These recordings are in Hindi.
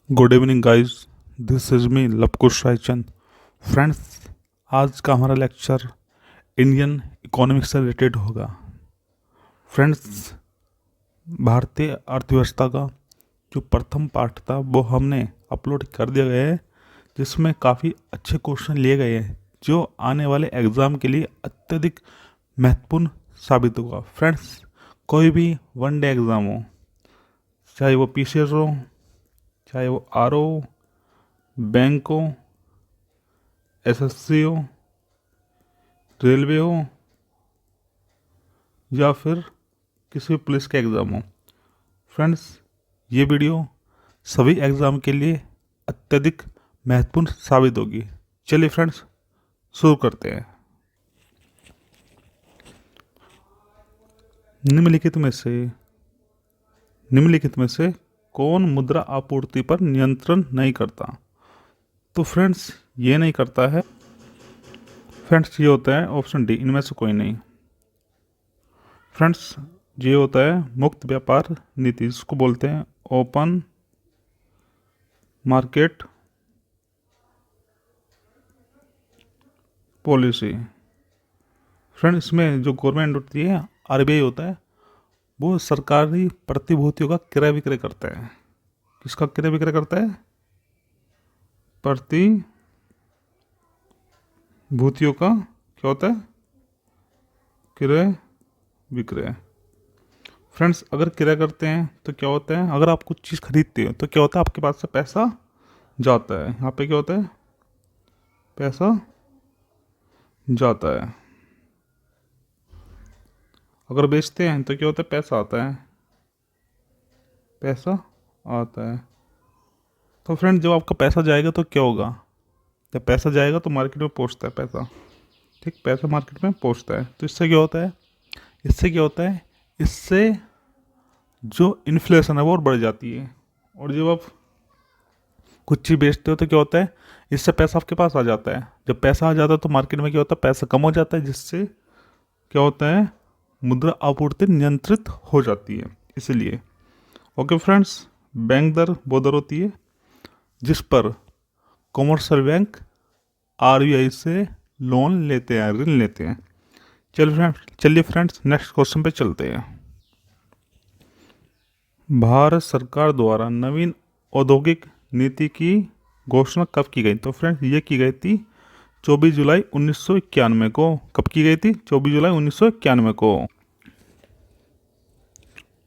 Good evening guys, this is me Lavkush Raichand. Friends, आज का हमारा लेक्चर इंडियन इकोनॉमिक्स से रिलेटेड होगा। फ्रेंड्स, भारतीय अर्थव्यवस्था का जो प्रथम पार्ट था वो हमने अपलोड कर दिया गया है, जिसमें काफ़ी अच्छे क्वेश्चन लिए गए हैं जो आने वाले एग्ज़ाम के लिए अत्यधिक महत्वपूर्ण साबित होगा। फ्रेंड्स, कोई भी वन डे एग्ज़ाम हो, चाहे वो पीसीएस हो, चाहे वो आरओ, बैंक हो, एसएससी हो, रेलवे हो या फिर किसी भी पुलिस का एग्ज़ाम हो, फ्रेंड्स ये वीडियो सभी एग्ज़ाम के लिए अत्यधिक महत्वपूर्ण साबित होगी। चलिए फ्रेंड्स, शुरू करते हैं। निम्नलिखित में से कौन मुद्रा आपूर्ति पर नियंत्रण नहीं करता? तो फ्रेंड्स ये नहीं करता है, फ्रेंड्स ये होता है ऑप्शन डी, इनमें से कोई नहीं। फ्रेंड्स ये होता है मुक्त व्यापार नीति, जिसको बोलते हैं ओपन मार्केट पॉलिसी। फ्रेंड, इसमें जो गवर्नमेंट होती है, आरबीआई होता है, वो सरकारी प्रतिभूतियों का क्रय विक्रय करता है। किसका क्रय विक्रय करता है? प्रतिभूतियों का क्या होता है? क्रय विक्रय। फ्रेंड्स, अगर क्रय करते हैं तो क्या होता है, अगर आप कुछ चीज़ खरीदते हो तो क्या होता है, आपके पास से पैसा जाता है। यहाँ पे क्या होता है? पैसा जाता है। अगर बेचते हैं तो क्या होता है? पैसा आता है, पैसा आता है। तो फ्रेंड, जब आपका पैसा जाएगा तो क्या होगा? जब पैसा जाएगा तो मार्केट में पहुंचता है पैसा, ठीक, पैसा मार्केट में पहुंचता है। तो इससे क्या होता है? इससे जो इन्फ्लेशन है वो और बढ़ जाती है। और जब आप कुछ चीज़ बेचते हो तो क्या होता है? इससे पैसा आपके पास आ जाता है। जब पैसा आ जाता है तो मार्केट में क्या होता है? पैसा कम हो जाता है, जिससे क्या होता है? मुद्रा आपूर्ति नियंत्रित हो जाती है। इसलिए ओके फ्रेंड्स, बैंक दर वो दर होती है जिस पर कॉमर्शियल बैंक आरबीआई से लोन लेते हैं, ऋण लेते हैं। चलिए फ्रेंड्स, नेक्स्ट क्वेश्चन पे चलते हैं। भारत सरकार द्वारा नवीन औद्योगिक नीति की घोषणा कब की गई? तो फ्रेंड्स ये की गई थी 24 जुलाई 1991 को। कब की गई थी? 24 जुलाई 1991 को।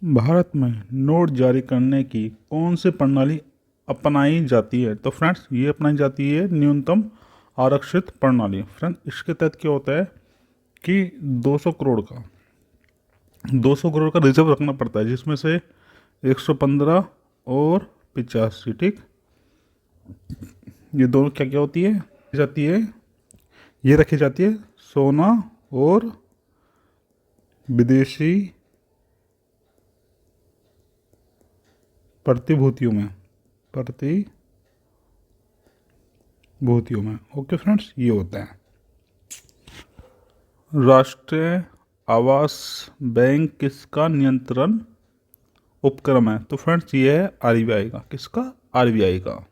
भारत में नोट जारी करने की कौन सी प्रणाली अपनाई जाती है? तो फ्रेंड्स ये अपनाई जाती है न्यूनतम आरक्षित प्रणाली। फ्रेंड्स, इसके तहत क्या होता है कि 200 करोड़ का रिजर्व रखना पड़ता है, जिसमें से 115 और 85, ठीक, ये दोनों क्या क्या होती है जाती है ये रखी जाती है सोना और विदेशी प्रतिभूतियों में। ओके फ्रेंड्स, ये होता है। राष्ट्रीय आवास बैंक किसका नियंत्रण उपक्रम है? तो फ्रेंड्स ये है आरबीआई का। किसका? आरबीआई का।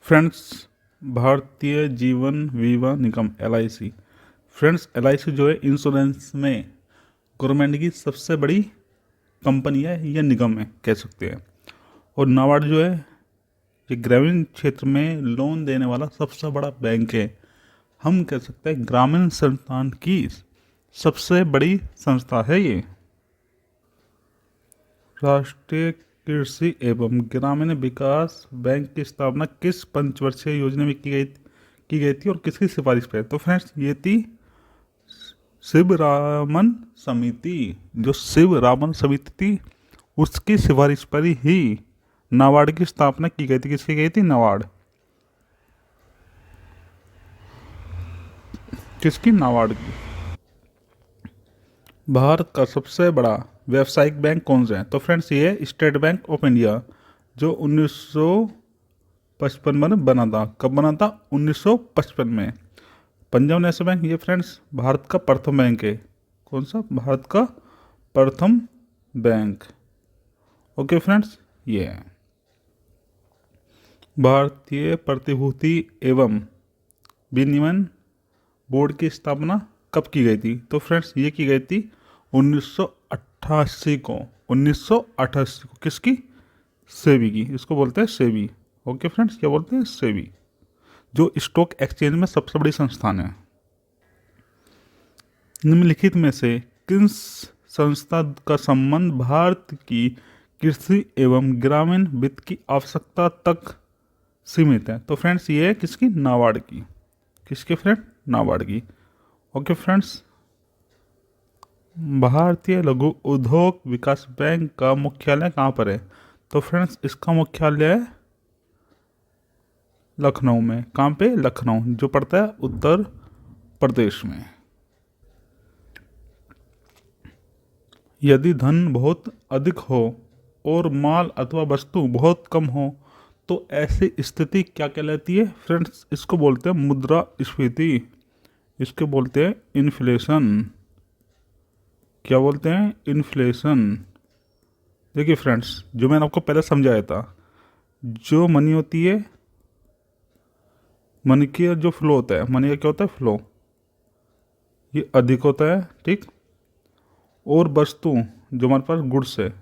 फ्रेंड्स, भारतीय जीवन बीमा निगम एलआईसी। फ्रेंड्स, एलआईसी जो है इंश्योरेंस में गवर्नमेंट की सबसे बड़ी कंपनी है या निगम है, कह सकते हैं। और नाबार्ड जो है ये ग्रामीण क्षेत्र में लोन देने वाला सबसे बड़ा बैंक है। हम कह सकते हैं ग्रामीण संस्थान की सबसे बड़ी संस्था है ये। राष्ट्रीय कृषि एवं ग्रामीण विकास बैंक की स्थापना किस पंचवर्षीय योजना में की गई थी और किसकी सिफारिश पे? तो फ्रेंड्स ये थी शिवरामन समिति। जो शिवरामन समिति थी उसकी सिफारिश पर ही नाबार्ड की स्थापना की गई थी। किसकी गई थी? नाबार्ड। किसकी? नाबार्ड की। भारत का सबसे बड़ा व्यावसायिक बैंक कौन सा है? तो फ्रेंड्स ये है स्टेट बैंक ऑफ इंडिया, जो 1955 में बना था। कब बना था? 1955 में। पंजाब नेशनल बैंक, ये फ्रेंड्स भारत का प्रथम बैंक है। कौन सा? भारत का प्रथम बैंक। ओके फ्रेंड्स, ये है। भारतीय प्रतिभूति एवं विनिमय बोर्ड की स्थापना कब की गई थी? तो फ्रेंड्स ये की गई थी 1988 को। 1988 को किसकी? सेबी की। इसको बोलते हैं सेबी। ओके फ्रेंड्स, क्या बोलते हैं? सेबी, जो स्टॉक एक्सचेंज में सबसे बड़ी संस्थान है। निम्नलिखित में से किस संस्था का संबंध भारत की कृषि एवं ग्रामीण वित्त की आवश्यकता तक सीमित है? तो फ्रेंड्स ये है किसकी? नाबार्ड की। किसके फ्रेंड? नाबार्ड की। ओके फ्रेंड्स, भारतीय लघु उद्योग विकास बैंक का मुख्यालय कहाँ पर है? तो फ्रेंड्स इसका मुख्यालय है लखनऊ में। कहाँ पे? लखनऊ, जो पड़ता है उत्तर प्रदेश में। यदि धन बहुत अधिक हो और माल अथवा वस्तु बहुत कम हो तो ऐसी स्थिति क्या कहलाती है? फ्रेंड्स इसको बोलते हैं मुद्रास्फीति। इसके बोलते हैं इन्फ्लेशन। क्या बोलते हैं? इन्फ्लेशन। देखिए फ्रेंड्स, जो मैंने आपको पहले समझाया था, जो मनी होती है, मनी की जो फ्लो होता है, मनी का क्या होता है? फ्लो, ये अधिक होता है, ठीक। और वस्तु जो हमारे पास गुड्स है,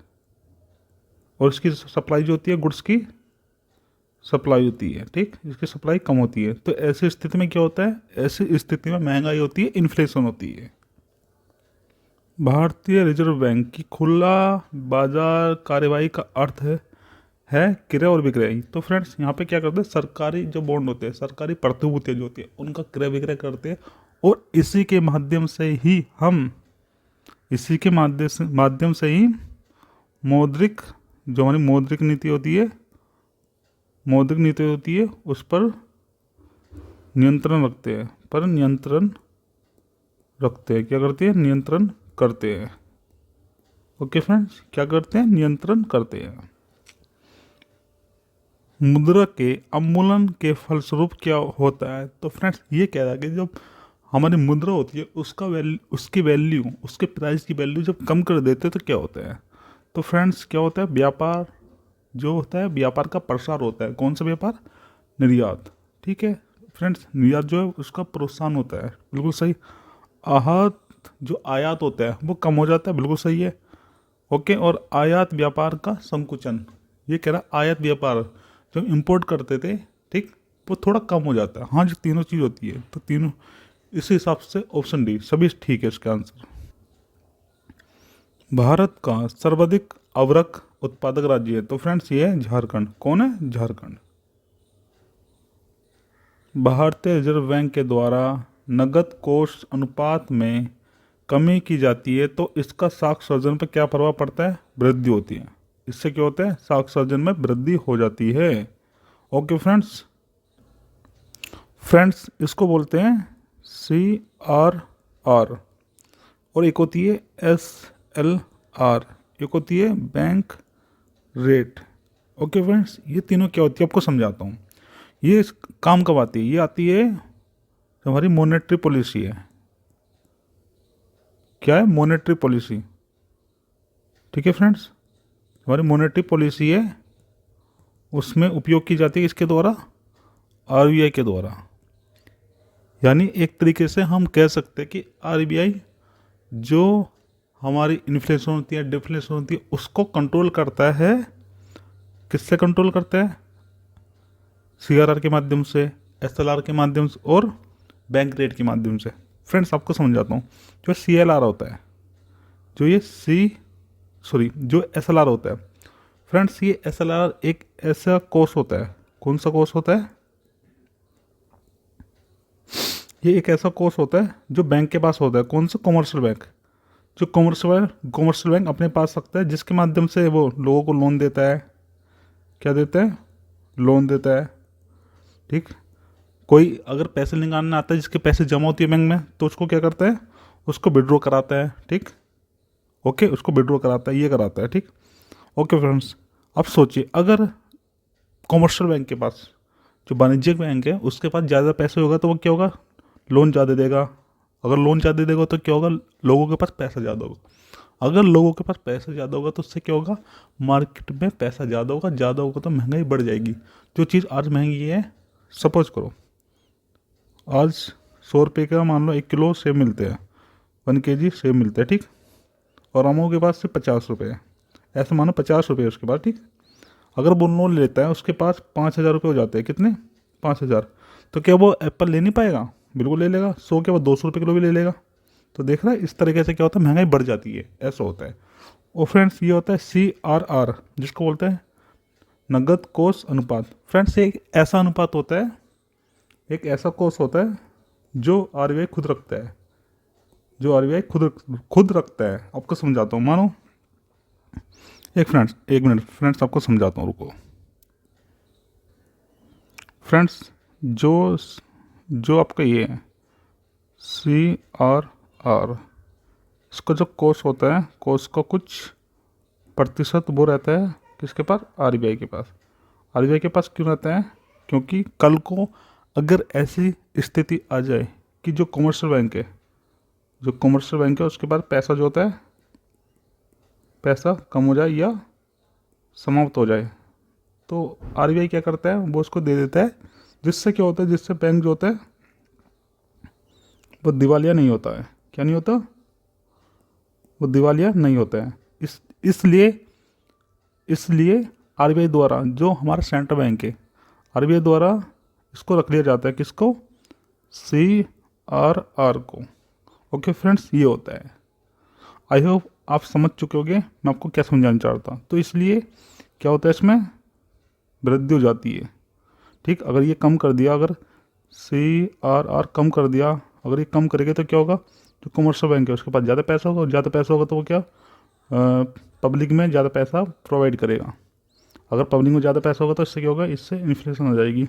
और इसकी सप्लाई जो होती है, गुड्स की सप्लाई होती है, ठीक, इसकी सप्लाई कम होती है। तो ऐसी स्थिति में क्या होता है? ऐसी स्थिति में महंगाई होती है, इन्फ्लेशन होती है। भारतीय रिजर्व बैंक की खुला बाजार कार्यवाही का अर्थ है क्रय और विक्रय। तो फ्रेंड्स यहाँ पे क्या करते हैं? सरकारी जो बॉन्ड होते हैं, सरकारी प्रतिभूतियाँ जो होती है, उनका क्रय विक्रय करते हैं, और इसी के माध्यम से ही मौद्रिक, जो हमारी मौद्रिक नीति होती है, उस पर नियंत्रण रखते हैं। क्या करते हैं? नियंत्रण करते हैं। ओके फ्रेंड्स, क्या करते हैं? नियंत्रण करते हैं। मुद्रा के अवमूल्यन के फलस्वरूप क्या होता है? तो फ्रेंड्स ये कह रहा है कि जब हमारी मुद्रा होती है, उसकी वैल्यू, उसके प्राइस की वैल्यू जब कम कर देते हैं तो क्या होता है? तो फ्रेंड्स क्या होता है? व्यापार जो होता है, व्यापार का प्रसार होता है। कौन सा व्यापार? निर्यात, ठीक है फ्रेंड्स। निर्यात जो है उसका प्रोत्साहन होता है, बिल्कुल सही। जो आयात होता है वो कम हो जाता है, बिल्कुल सही है। ओके, और आयात व्यापार का संकुचन, ये कह रहा आयात व्यापार जो इंपोर्ट करते थे, ठीक, वो थोड़ा कम हो जाता है। हाँ, जो तीनों चीज़ होती है, तो तीनों इस हिसाब से ऑप्शन डी सभी ठीक है इसका आंसर। भारत का सर्वाधिक अवरक उत्पादक राज्य है? तो फ्रेंड्स ये है झारखंड। कौन है? झारखंड। भारतीय रिजर्व बैंक के द्वारा नगद कोष अनुपात में कमी की जाती है तो इसका साख सर्जन पर क्या प्रभाव पड़ता है? वृद्धि होती है। इससे क्या होता है? साख सर्जन में वृद्धि हो जाती है। ओके फ्रेंड्स, इसको बोलते हैं CRR, और एक होती है SLR, एक होती है बैंक रेट। ओके फ्रेंड्स, ये तीनों क्या होती है आपको समझाता हूँ। ये काम कब आती है? ये आती है जब हमारी मॉनेटरी पॉलिसी है। क्या है? मॉनेटरी पॉलिसी, ठीक है फ्रेंड्स। हमारी मॉनेटरी पॉलिसी है, उसमें उपयोग की जाती है इसके द्वारा, RBI के द्वारा। यानी एक तरीके से हम कह सकते हैं कि RBI जो हमारी इन्फ्लेशन होती है, डिफ्लेशन होती है, उसको कंट्रोल करता है। किससे कंट्रोल करता है? CRR के माध्यम से, SLR के माध्यम से, और बैंक रेट के माध्यम से। फ्रेंड्स आपको समझाता हूँ। जो CLR होता है, जो SLR होता है फ्रेंड्स, ये SLR एक ऐसा कोर्स होता है। कौन सा कोर्स होता है? ये एक ऐसा कोर्स होता है जो बैंक के पास होता है। कौन सा? Commercial bank. जो कॉमर्शियल बैंक अपने पास रखता है, जिसके माध्यम से वो लोगों को लोन देता है। क्या देता है? लोन देता है, ठीक। कोई अगर पैसे निकालना आता है, जिसके पैसे जमा होती है बैंक में, तो उसको क्या करता है? उसको विड्रॉ कराता है, ठीक। ओके, उसको विड्रॉ कराता है, ये कराता है, ठीक। ओके फ्रेंड्स, अब सोचिए अगर कॉमर्शियल बैंक के पास, जो वाणिज्यिक बैंक है, उसके पास ज़्यादा पैसे होगा तो वो क्या होगा? लोन ज़्यादा देगा। अगर लोन ज़्यादा देगा तो क्या होगा? लोगों के पास पैसा ज़्यादा होगा। अगर लोगों के पास पैसा ज़्यादा होगा तो उससे क्या होगा, मार्केट में पैसा ज़्यादा होगा तो महंगाई बढ़ जाएगी। जो चीज़ आज महंगी है, सपोज करो आज 100 रुपये का मान लो 1 किलो सेब मिलते हैं, 1 kg सेब मिलते हैं, ठीक। और अमो के पास से 50 रुपये है, ऐसे मानो 50 रुपये उसके पास, ठीक। अगर वो लोन लेता है उसके पास 5,000 रुपये हो जाते हैं, कितने, 5,000। तो क्या वो एप्पल ले नहीं पाएगा, बिल्कुल ले लेगा। 100 के बाद 200 रुपये किलो भी ले लेगा। तो देख रहा है इस तरीके से क्या होता है, महंगाई बढ़ जाती है, ऐसा होता है। और फ्रेंड्स ये होता है CRR, जिसको बोलते हैं नगद कोष अनुपात। फ्रेंड्स एक ऐसा अनुपात होता है, एक ऐसा कोष होता है जो RBI खुद रखता है, जो RBI खुद रखता है। आपको समझाता हूँ, मानो एक मिनट फ्रेंड्स, आपको समझाता हूँ, रुको। फ्रेंड्स जो आपका ये है CRR, इसका जो कोष होता है, कोष का कुछ प्रतिशत वो रहता है किसके पास, RBI के पास। RBI के पास क्यों रहता है, क्योंकि कल को अगर ऐसी स्थिति आ जाए कि जो कमर्शियल बैंक है उसके पास पैसा जो होता है, पैसा कम हो जाए या समाप्त हो जाए, तो RBI क्या करता है, वो उसको दे देता है। जिससे क्या होता है, जिससे बैंक जो होता है वो दिवालिया नहीं होता है। क्या नहीं होता, वो दिवालिया नहीं होता है। इसलिए RBI द्वारा, जो हमारा सेंट्रल बैंक है, RBI द्वारा इसको रख लिया जाता है, किसको, CRR को। ओके फ्रेंड्स, ये होता है। आई होप आप समझ चुके होंगे मैं आपको क्या समझाना चाहता हूँ। तो इसलिए क्या होता है, इसमें वृद्धि हो जाती है, ठीक। अगर ये कम कर दिया, अगर CRR कम कर दिया, अगर ये कम करेगा तो क्या होगा, जो कमर्शियल बैंक है उसके पास ज़्यादा पैसा होगा, और ज़्यादा पैसा होगा तो वो क्या, पब्लिक में ज़्यादा पैसा प्रोवाइड करेगा। अगर पब्लिक में ज़्यादा पैसा होगा तो इससे क्या होगा, इससे इन्फ्लेशन हो जाएगी,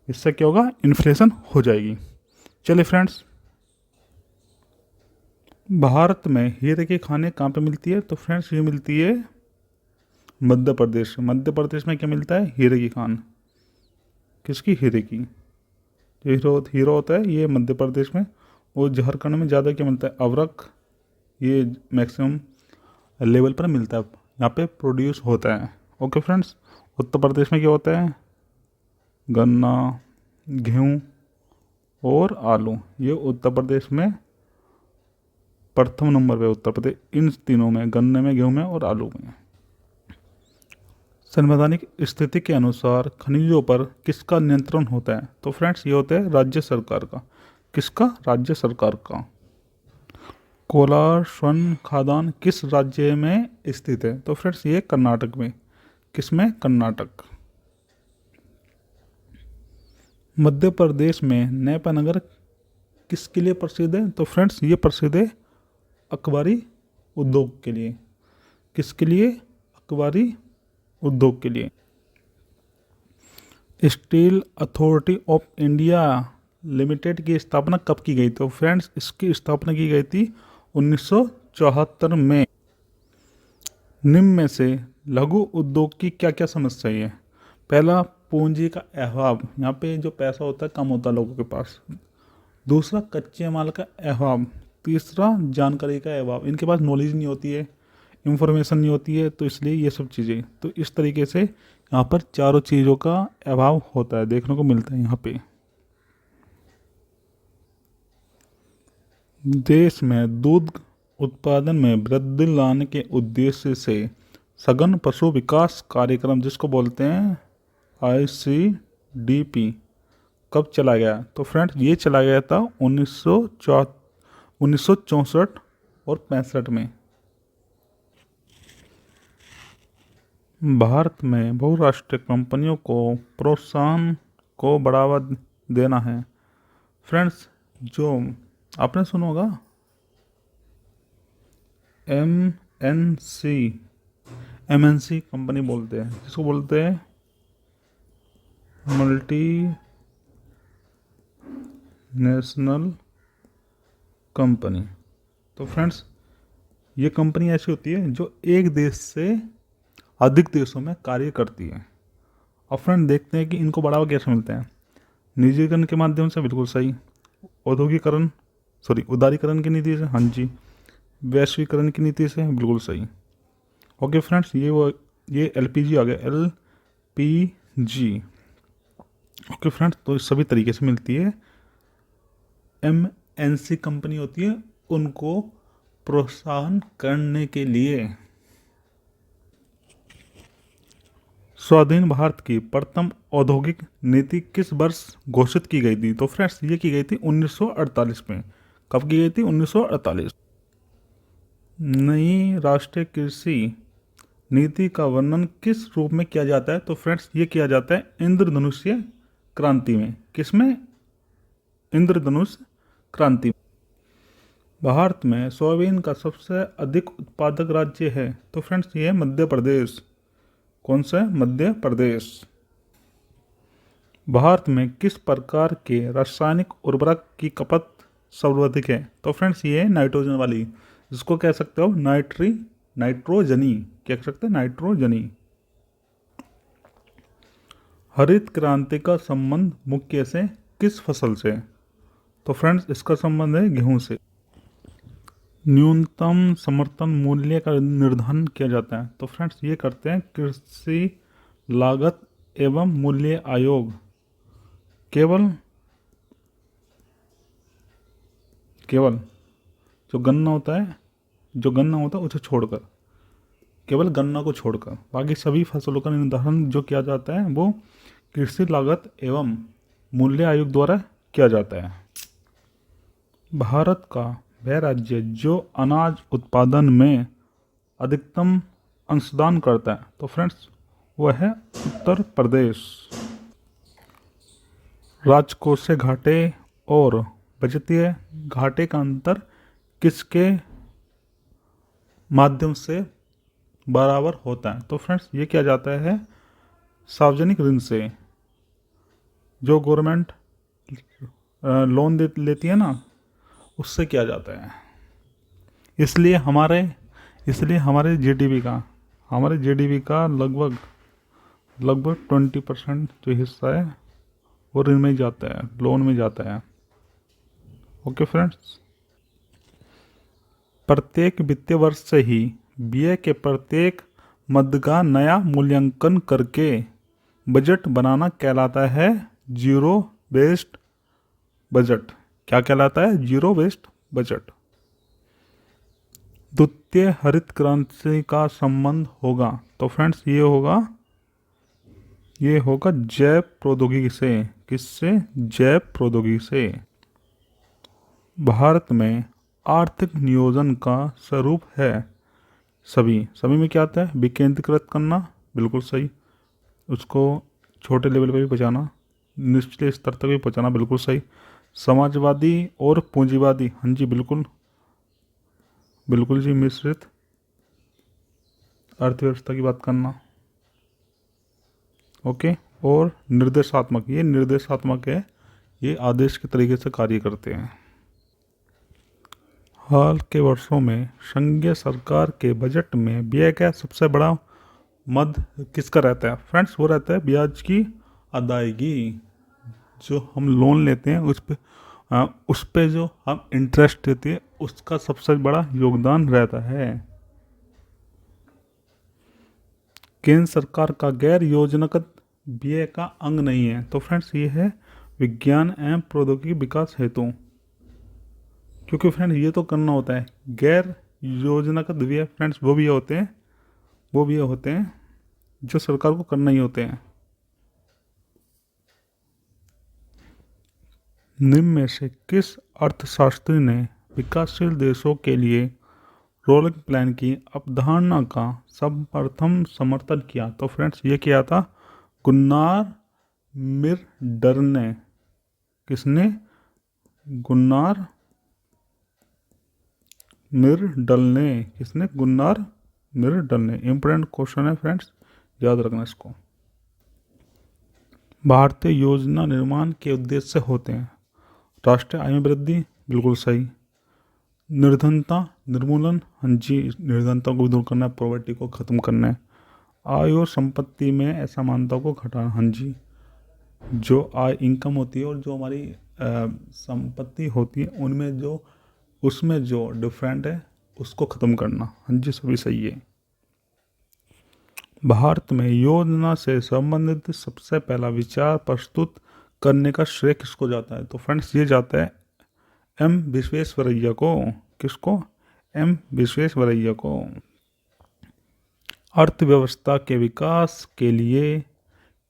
इससे क्या होगा, इन्फ्लेशन हो जाएगी। चलिए फ्रेंड्स, भारत में हीरे की खाने कहाँ पे मिलती है, तो फ्रेंड्स ये मिलती है मध्य प्रदेश। मध्य प्रदेश में क्या मिलता है, हीरे की खान। किसकी, हीरे की। जो हीरो होता है ये मध्य प्रदेश में, और झारखंड में ज़्यादा क्या मिलता है, अवरक। ये मैक्सिमम लेवल पर मिलता है, यहाँ पे प्रोड्यूस होता है। ओके फ्रेंड्स, उत्तर प्रदेश में क्या होता है, गन्ना, गेहूँ और आलू। ये उत्तर प्रदेश में प्रथम नंबर पे, उत्तर प्रदेश इन तीनों में, गन्ने में, गेहूँ में और आलू में। संवैधानिक स्थिति के अनुसार खनिजों पर किसका नियंत्रण होता है, तो फ्रेंड्स ये होता है राज्य सरकार का। किसका, राज्य सरकार का। कोलार स्वर्ण खादान किस राज्य में स्थित है, तो फ्रेंड्स ये कर्नाटक में। किसमें, कर्नाटक। मध्य प्रदेश में नैपा नगर किसके लिए प्रसिद्ध है, तो फ्रेंड्स ये प्रसिद्ध है अखबारी उद्योग के लिए। किसके लिए, अखबारी उद्योग के लिए। Steel authority of India limited की स्थापना कब की गई, तो फ्रेंड्स इसकी स्थापना की गई थी 1974 में। निम्न में से लघु उद्योग की क्या क्या समस्या है। पहला, पूंजी का अभाव, यहाँ पे जो पैसा होता है कम होता है लोगों के पास। दूसरा, कच्चे माल का अभाव। तीसरा, जानकारी का अभाव, इनके पास नॉलेज नहीं होती है, इंफॉर्मेशन नहीं होती है, तो इसलिए ये सब चीज़ें। तो इस तरीके से यहाँ पर चारों चीज़ों का अभाव होता है, देखने को मिलता है यहाँ पे। देश में दूध उत्पादन में वृद्धि लाने के उद्देश्य से सघन पशु विकास कार्यक्रम, जिसको बोलते हैं ICDP, कब चला गया, तो फ्रेंड्स ये चला गया था 1964 और 65 में। भारत में बहुराष्ट्रीय कंपनियों को प्रोत्साहन को बढ़ावा देना है। फ्रेंड्स जो आपने सुना होगा MNC कंपनी बोलते हैं, जिसको बोलते हैं मल्टी नेशनल कंपनी। तो फ्रेंड्स ये कंपनी ऐसी होती है जो एक देश से अधिक देशों में कार्य करती है। और फ्रेंड देखते हैं कि इनको बढ़ावा कैसे मिलता है, निजीकरण के माध्यम से, बिल्कुल सही। उदारीकरण की नीति से, हाँ जी। वैश्वीकरण की नीति से, बिल्कुल सही। ओके फ्रेंड्स, ये एलपीजी आ गया, एलपीजी। ओके फ्रेंड्स, तो इस सभी तरीके से मिलती है। एमएनसी कंपनी होती है, उनको प्रोत्साहन करने के लिए स्वाधीन भारत की प्रथम औद्योगिक नीति किस वर्ष घोषित की गई थी? तो फ्रेंड्स, ये की गई थी 1948 में। कब की गई थी? 1948। नई राष्ट्रीय कृषि नीति का वर्णन किस रूप में किया जाता है? तो फ्रेंड्स, ये किया जाता है इंद्रधनुष्य क्रांति में। किसमें? इंद्रधनुष क्रांति। भारत में सोयाबीन का सबसे अधिक उत्पादक राज्य है? तो फ्रेंड्स, ये है मध्य प्रदेश। कौन सा है? मध्य प्रदेश। भारत में किस प्रकार के रासायनिक उर्वरक की खपत सर्वाधिक है? तो फ्रेंड्स, ये है नाइट्रोजन वाली, जिसको कह सकते हो नाइट्रोजनी। क्या कह सकते हैं? नाइट्रोजनी। हरित क्रांति का संबंध मुख्य से किस फसल से? तो फ्रेंड्स, इसका संबंध है गेहूं से। न्यूनतम समर्थन मूल्य का निर्धारण किया जाता है? तो फ्रेंड्स, ये करते हैं कृषि लागत एवं मूल्य आयोग। केवल जो गन्ना होता है उसे छोड़कर, केवल गन्ना को छोड़कर बाकी सभी फसलों का निर्धारण जो किया जाता है वो कृषि लागत एवं मूल्य आयोग द्वारा किया जाता है। भारत का वह राज्य जो अनाज उत्पादन में अधिकतम अंशदान करता है? तो फ्रेंड्स, वह है उत्तर प्रदेश। राजकोषीय घाटे और बजटीय घाटे का अंतर किसके माध्यम से बराबर होता है? तो फ्रेंड्स, ये किया जाता है सार्वजनिक ऋण से। जो गवर्नमेंट लोन लेती है ना, उससे किया जाता है। इसलिए हमारे जीडीपी का लगभग 20% जो हिस्सा है वो ऋण में जाता है, लोन में जाता है। ओके फ्रेंड्स, प्रत्येक वित्तीय वर्ष से ही व्यय के प्रत्येक मद का नया मूल्यांकन करके बजट बनाना कहलाता है जीरो बेस्ड बजट। क्या कहलाता है? Zero waste budget. द्वितीय हरित क्रांति का संबंध होगा? तो फ्रेंड्स, ये होगा जैव प्रौद्योगिकी से। किससे? जैव प्रौद्योगिकी से। भारत में आर्थिक नियोजन का स्वरूप है सभी में क्या आता है? विकेंद्रीकृत करना, बिल्कुल सही। उसको छोटे लेवल पर भी पहुँचाना, निचले स्तर तक भी पहुँचाना, बिल्कुल सही। समाजवादी और पूंजीवादी, हाँ जी, बिल्कुल जी, मिश्रित अर्थव्यवस्था की बात करना। ओके। और निर्देशात्मक, ये निर्देशात्मक है, ये आदेश के तरीके से कार्य करते हैं। हाल के वर्षों में संघीय सरकार के बजट में व्यय का सबसे बड़ा मद किसका रहता है? फ्रेंड्स, वो रहता है ब्याज की अदायगी। जो हम लोन लेते हैं उस पे जो हम इंटरेस्ट देते हैं, उसका सबसे बड़ा योगदान रहता है। केंद्र सरकार का गैर योजनागत व्यय का अंग नहीं है? तो फ्रेंड्स, ये है विज्ञान एवं प्रौद्योगिकी विकास हेतु। क्योंकि फ्रेंड्स, ये तो करना होता है। गैर योजनागत व्यय फ्रेंड्स वो भी होते हैं जो सरकार को करना ही होते हैं। निम्न में से किस अर्थशास्त्री ने विकासशील देशों के लिए रोलिंग प्लान की अवधारणा का सर्वप्रथम समर्थन किया? तो फ्रेंड्स, ये किया था गुन्नार मिरडर ने। किसने? गुन्नार मिरडल ने। किसने? गुन्नार मिरडल ने। इंपॉर्टेंट क्वेश्चन है फ्रेंड्स, याद रखना इसको। भारतीय योजना निर्माण के उद्देश्य होते हैं राष्ट्रीय आय में वृद्धि, बिल्कुल सही। निर्धनता निर्मूलन, हाँ जी, निर्धनता को दूर करना है, पॉवर्टी को ख़त्म करना है। आय और संपत्ति में असमानता को घटाना, हाँ जी। जो आय इनकम होती है और जो हमारी संपत्ति होती है उसमें जो डिफरेंट है उसको ख़त्म करना। हाँ जी, सभी सही है। भारत में योजना से संबंधित सबसे पहला विचार प्रस्तुत करने का श्रेय किसको जाता है? तो फ्रेंड्स ये जाता है एम विश्वेश्वरैया को। किसको? एम विश्वेश्वरैया को। अर्थव्यवस्था के विकास के लिए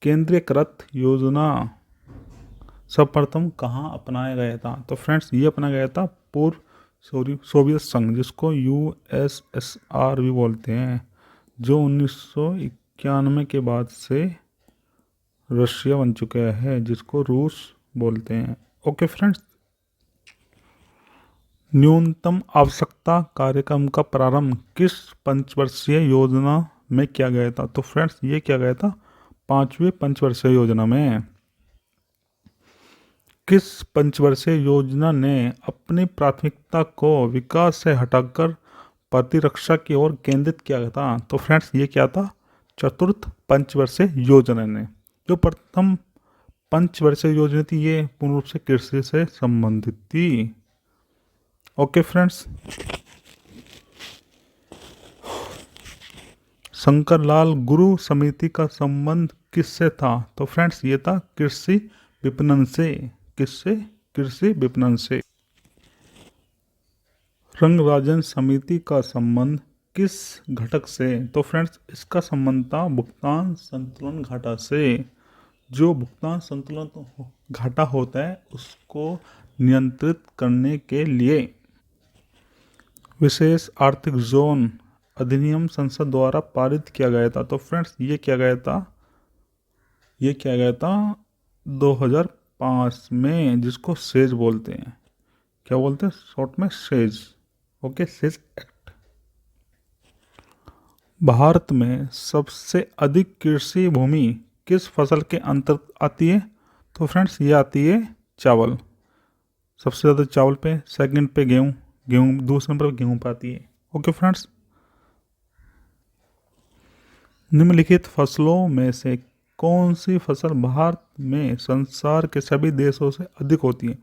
केंद्रीकृत योजना सर्वप्रथम कहाँ अपनाया गया था? तो फ्रेंड्स ये अपनाया गया था पूर्व सोवियत संघ, जिसको यूएसएसआर भी बोलते हैं, जो 1991 के बाद से रशिया बन चुका है, जिसको रूस बोलते हैं। ओके फ्रेंड्स, न्यूनतम आवश्यकता कार्यक्रम का प्रारंभ किस पंचवर्षीय योजना में किया गया था? तो फ्रेंड्स ये किया गया था 5वीं पंचवर्षीय योजना में। किस पंचवर्षीय योजना ने अपनी प्राथमिकता को विकास से हटाकर प्रतिरक्षा की ओर केंद्रित किया था? तो फ्रेंड्स ये क्या था? चतुर्थ पंचवर्षीय योजना ने। जो प्रथम पंचवर्षीय योजना थी ये पूर्ण रूप से कृषि से संबंधित थी। ओके फ्रेंड्स, शंकरलाल गुरु समिति का संबंध किससे था? तो फ्रेंड्स ये था कृषि विपणन से। किससे? कृषि विपणन से। रंगराजन समिति का संबंध किस घटक से? तो फ्रेंड्स इसका संबंध था भुगतान संतुलन घाटा से। जो भुगतान संतुलन घाटा होता है उसको नियंत्रित करने के लिए विशेष आर्थिक जोन अधिनियम संसद द्वारा पारित किया गया था। तो फ्रेंड्स ये किया गया था 2005 में, जिसको सेज बोलते हैं। क्या बोलते हैं शॉर्ट में? Says. Okay, says act. Bharat में सबसे अधिक कृषि भूमि किस फसल के अंतर्गत आती है? तो फ्रेंड्स ये आती है चावल। सबसे ज़्यादा चावल पे, सेकंड पे गेहूँ, दूसरे नंबर पर गेहूँ पे आती है। ओके फ्रेंड्स, निम्नलिखित फसलों में से कौन सी फसल भारत में संसार के सभी देशों से अधिक होती है?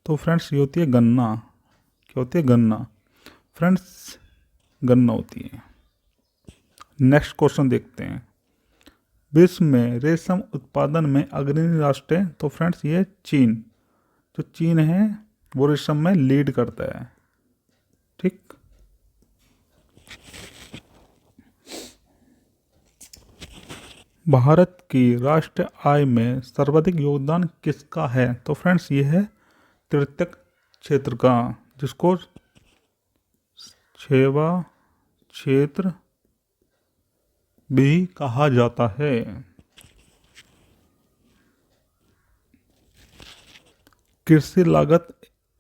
तो फ्रेंड्स ये होती है गन्ना। क्या होती है? गन्ना। फ्रेंड्स गन्ना होती है। नेक्स्ट क्वेश्चन देखते हैं। विश्व में रेशम उत्पादन में अग्रणी राष्ट्र है? तो फ्रेंड्स ये चीन। जो चीन है वो रेशम में लीड करता है। ठीक। भारत की राष्ट्रीय आय में सर्वाधिक योगदान किसका है? तो फ्रेंड्स ये है तृतीयक क्षेत्र का, जिसको सेवा क्षेत्र भी कहा जाता है। कृषि लागत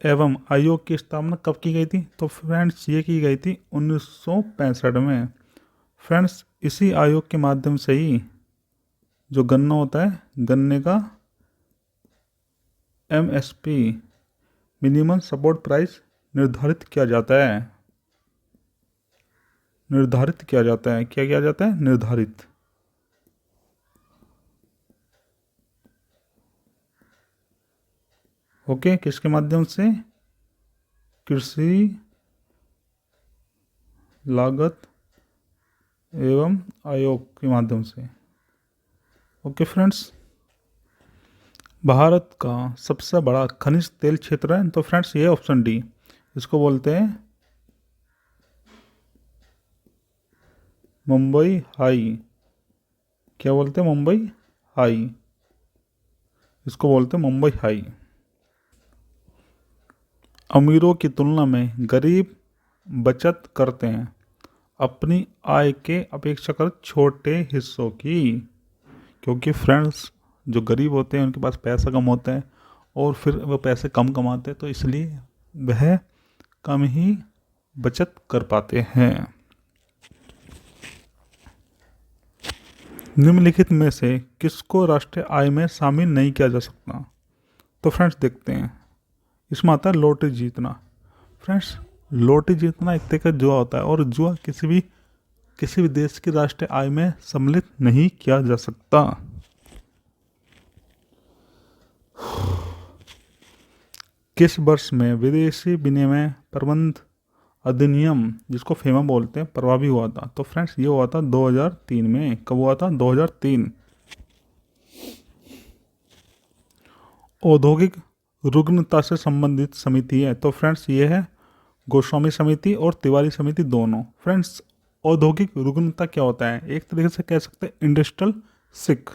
एवं आयोग की स्थापना कब की गई थी? तो फ्रेंड्स ये की गई थी 1965 में। फ्रेंड्स इसी आयोग के माध्यम से ही जो गन्ना होता है, गन्ने का एमएसपी मिनिमम सपोर्ट प्राइस निर्धारित किया जाता है। क्या किया जाता है? निर्धारित। ओके, किसके माध्यम से? कृषि लागत एवं आयोग के माध्यम से। ओके फ्रेंड्स, भारत का सबसे बड़ा खनिज तेल क्षेत्र है? तो फ्रेंड्स ये ऑप्शन डी, इसको बोलते हैं मुंबई हाई। क्या बोलते हैं? मुंबई हाई। इसको बोलते हैं मुंबई हाई। अमीरों की तुलना में गरीब बचत करते हैं अपनी आय के अपेक्षाकृत छोटे हिस्सों की, क्योंकि फ्रेंड्स जो गरीब होते हैं उनके पास पैसा कम होता है और फिर वो पैसे कम कमाते हैं, तो इसलिए वह कम ही बचत कर पाते हैं। निम्नलिखित में से किसको राष्ट्रीय आय में शामिल नहीं किया जा सकता? तो फ्रेंड्स देखते हैं। इसमें आता है लॉटरी जीतना। फ्रेंड्स लॉटरी जीतना एक तरह का जुआ होता है, और जुआ किसी भी देश की राष्ट्रीय आय में सम्मिलित नहीं किया जा सकता। किस वर्ष में विदेशी विनिमय प्रबंध अधिनियम जिसको फेमा बोलते हैं प्रभावी हुआ था। तो फ्रेंड्स ये हुआ था 2003 में। कब हुआ था? 2003। औद्योगिक रुग्णता से संबंधित समिति है। तो फ्रेंड्स ये है गोस्वामी समिति और तिवारी समिति दोनों। फ्रेंड्स औद्योगिक रुग्णता क्या होता है? एक तरीके से कह सकते हैं इंडस्ट्रियल सिक।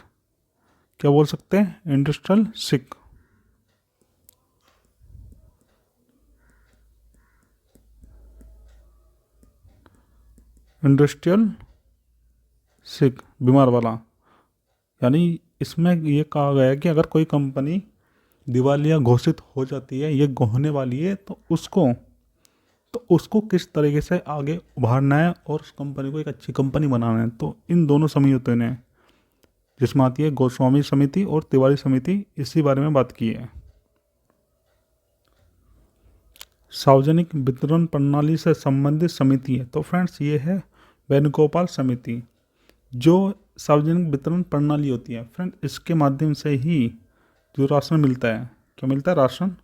क्या बोल सकते हैं? इंडस्ट्रियल सिक। इंडस्ट्रियल सिक, बीमार वाला। यानी इसमें ये कहा गया है कि अगर कोई कंपनी दिवालिया घोषित हो जाती है, ये होने वाली है, तो उसको किस तरीके से आगे उभारना है और उस कंपनी को एक अच्छी कंपनी बनाना है। तो इन दोनों समितियों ने, जिसमें आती है गोस्वामी समिति और तिवारी समिति, इसी बारे में बात की है। सार्वजनिक वितरण प्रणाली से संबंधित समिति है। तो फ्रेंड्स ये है वेणुगोपाल समिति। जो सार्वजनिक वितरण प्रणाली होती है फ्रेंड, इसके माध्यम से ही जो राशन मिलता है, क्या मिलता है? राशन।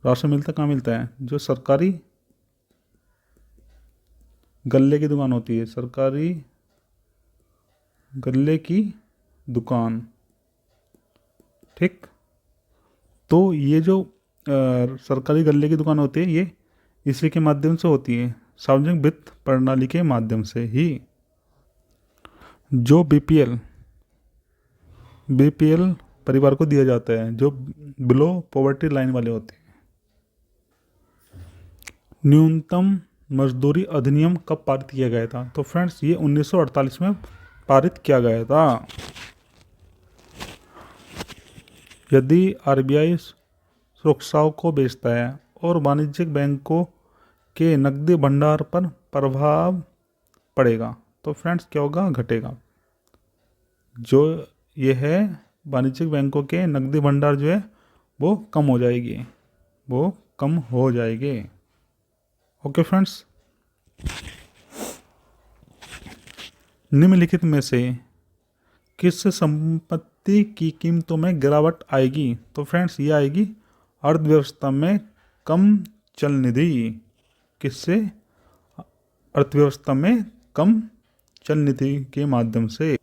राशन मिलता है, कहाँ मिलता है? जो सरकारी गल्ले की दुकान होती है, सरकारी गल्ले की दुकान, ठीक। तो ये जो सरकारी गल्ले की दुकान होती है, ये इसी के माध्यम से होती है, सार्वजनिक वित्त प्रणाली के माध्यम से ही। जो बीपीएल परिवार को दिया जाता है, जो बिलो पॉवर्टी लाइन वाले होते हैं। न्यूनतम मजदूरी अधिनियम कब पारित किया गया था? तो फ्रेंड्स ये 1948 में पारित किया गया था। यदि आरबीआई सुरक्षाओं को बेचता है और वाणिज्यिक बैंकों के नकदी भंडार पर प्रभाव पड़ेगा, तो फ्रेंड्स क्या होगा? घटेगा। जो ये है वाणिज्यिक बैंकों के नकदी भंडार जो है वो कम हो जाएगी, वो कम हो जाएगी। ओके फ्रेंड्स, निम्नलिखित में से किस संपत्ति की कीमतों में गिरावट आएगी? तो फ्रेंड्स ये आएगी अर्थव्यवस्था में कम चल निधि। किससे? अर्थव्यवस्था में कम चल निधि के माध्यम से।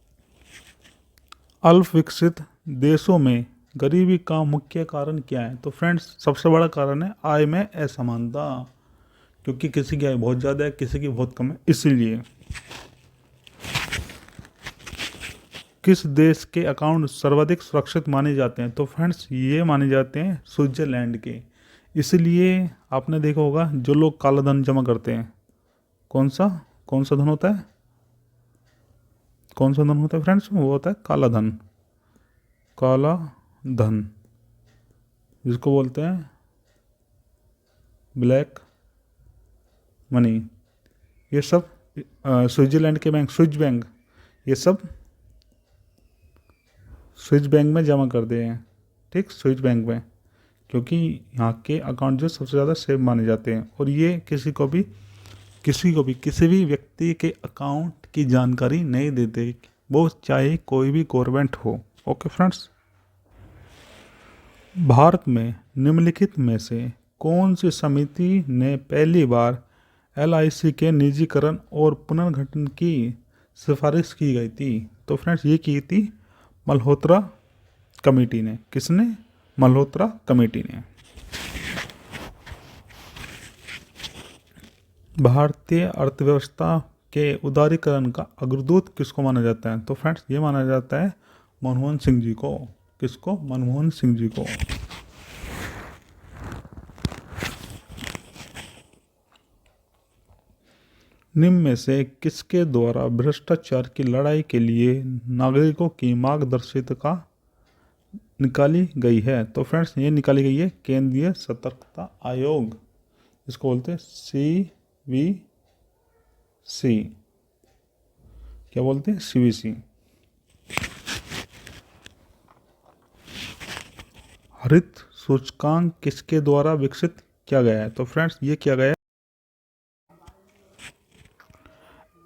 अल्प विकसित देशों में गरीबी का मुख्य कारण क्या है? तो फ्रेंड्स सबसे बड़ा कारण है आय में असमानता, क्योंकि किसी की आय बहुत ज़्यादा है, किसी की बहुत कम है। इसीलिए किस देश के अकाउंट सर्वाधिक सुरक्षित माने जाते हैं? तो फ्रेंड्स ये माने जाते हैं स्विट्जरलैंड के। इसलिए आपने देखा होगा जो लोग काला धन जमा करते हैं, कौन सा धन होता है? कौन सा धन होता है फ्रेंड्स? वो होता है काला धन। काला धन जिसको बोलते हैं ब्लैक मनी। ये सब स्विट्जरलैंड के बैंक, ये सब स्विस बैंक में जमा कर दिए हैं, ठीक। स्विस बैंक में, क्योंकि यहाँ के अकाउंट जो सबसे ज़्यादा सेफ माने जाते हैं, और ये किसी भी व्यक्ति के अकाउंट की जानकारी नहीं देते, वो चाहे कोई भी गवर्नमेंट हो। ओके फ्रेंड्स, भारत में निम्नलिखित में से कौन सी समिति ने पहली बार एलआईसी के निजीकरण और पुनर्गठन की सिफारिश की गई थी? तो फ्रेंड्स ये की थी मल्होत्रा कमेटी ने। किसने? मल्होत्रा कमेटी ने। भारतीय अर्थव्यवस्था के उदारीकरण का अग्रदूत किसको माना जाता है? तो फ्रेंड्स ये माना जाता है मनमोहन सिंह जी को। किसको? मनमोहन सिंह जी को। निम्न में से किसके द्वारा भ्रष्टाचार की लड़ाई के लिए नागरिकों की मार्गदर्शिका निकाली गई है? तो फ्रेंड्स ये निकाली गई है केंद्रीय सतर्कता आयोग, इसको बोलते हैं CVC। क्या बोलते हैं? CVC। हरित सूचकांक किसके द्वारा विकसित किया गया है? तो फ्रेंड्स ये किया गया है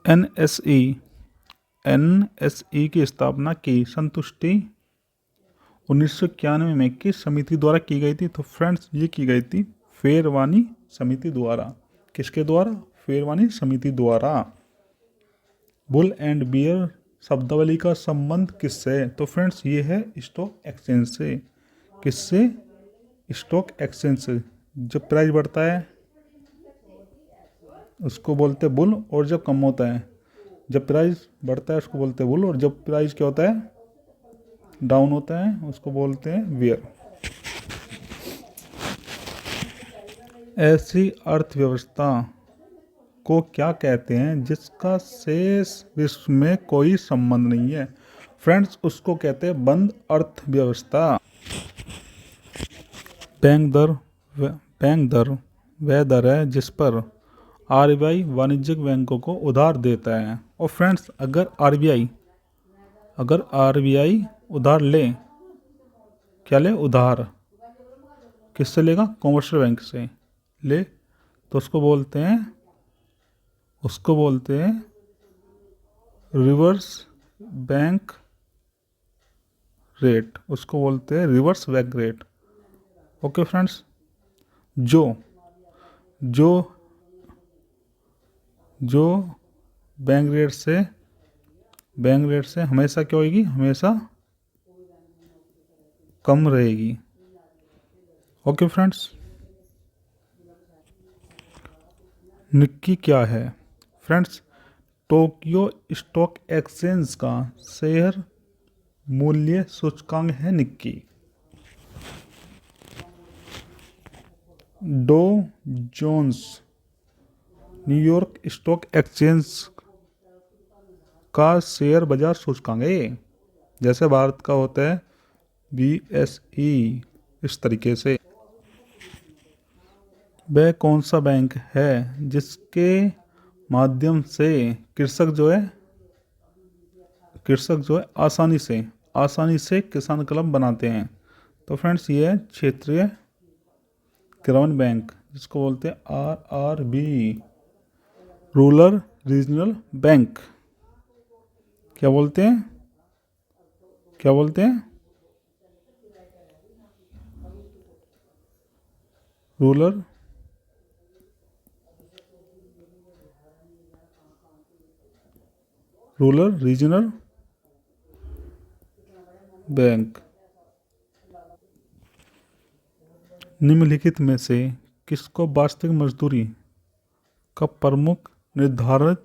NSE की स्थापना की संतुष्टि 1991 में किस समिति द्वारा की गई थी? तो फ्रेंड्स ये की गई थी फेरवानी समिति द्वारा। किसके द्वारा? फेयर मानी समिति द्वारा। बुल एंड बियर शब्दावली का संबंध किससे है? तो फ्रेंड्स ये है स्टॉक एक्सचेंज से। किससे? स्टॉक एक्सचेंज से। जब प्राइस बढ़ता है उसको बोलते हैं बुल, और जब कम होता है, जब प्राइस बढ़ता है उसको बोलते हैं बुल, और जब प्राइस क्या होता है, डाउन होता है, उसको बोलते हैं बियर। ऐसी अर्थव्यवस्था को क्या कहते हैं जिसका शेष विश्व में कोई संबंध नहीं है? फ्रेंड्स उसको कहते हैं बंद अर्थव्यवस्था। बैंक दर वह दर है जिस पर आरबीआई वाणिज्यिक बैंकों को उधार देता है। और फ्रेंड्स अगर आरबीआई उधार ले, क्या ले? उधार। किससे लेगा? कॉमर्शियल बैंक से ले, तो उसको बोलते हैं रिवर्स बैंक रेट। उसको बोलते हैं reverse bank rate. Okay friends, जो जो जो बैंक रेट से हमेशा क्या होगी? हमेशा कम रहेगी। ओके फ्रेंड्स, निक्की क्या है? फ्रेंड्स टोक्यो स्टॉक एक्सचेंज का शेयर मूल्य सूचकांक है Nikkei. Dow Jones New York stock exchange का शेयर बाजार सूचकांक है। जैसे भारत का होता है BSE, इस तरीके से। वह कौन सा बैंक है जिसके माध्यम से कृषक जो है आसानी से किसान क्लब बनाते हैं? तो फ्रेंड्स ये है क्षेत्रीय ग्रामीण बैंक, जिसको बोलते हैं RRB, रूरल रीजनल बैंक। क्या बोलते हैं? Rural regional bank. निम्नलिखित में से किसको वास्तविक मजदूरी का प्रमुख निर्धारक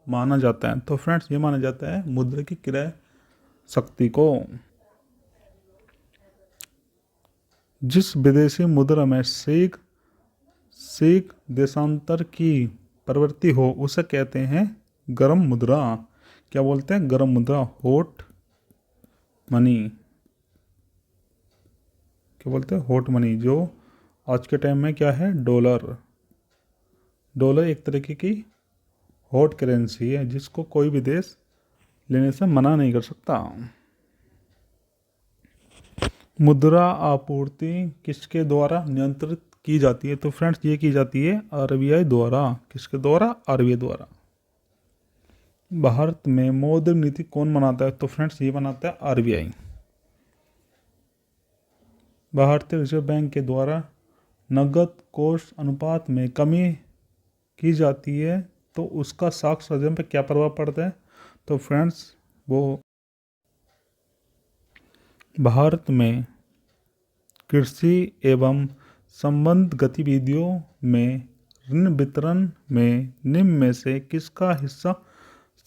माना जाता है? तो फ्रेंड्स ये माना जाता है मुद्रा की क्रय शक्ति को। जिस विदेशी मुद्रा में शीघ्र देशांतर की प्रवृत्ति हो उसे कहते हैं गर्म मुद्रा। क्या बोलते हैं? गर्म मुद्रा, हॉट मनी। क्या बोलते हैं? Hot money. जो आज के टाइम में क्या है? डॉलर एक तरीके की हॉट करेंसी है जिसको कोई भी देश लेने से मना नहीं कर सकता। मुद्रा आपूर्ति किसके द्वारा नियंत्रित की जाती है? तो फ्रेंड्स ये की जाती है RBI द्वारा। किसके द्वारा? RBI द्वारा। भारत में मौद्रिक नीति कौन बनाता है? तो फ्रेंड्स ये बनाता है RBI। भारतीय रिजर्व बैंक के द्वारा नकद कोष अनुपात में कमी की जाती है तो उसका साख अर्जन पर क्या प्रभाव पड़ता है? तो फ्रेंड्स वो भारत में कृषि एवं संबद्ध गतिविधियों में ऋण वितरण में निम्न में से किसका हिस्सा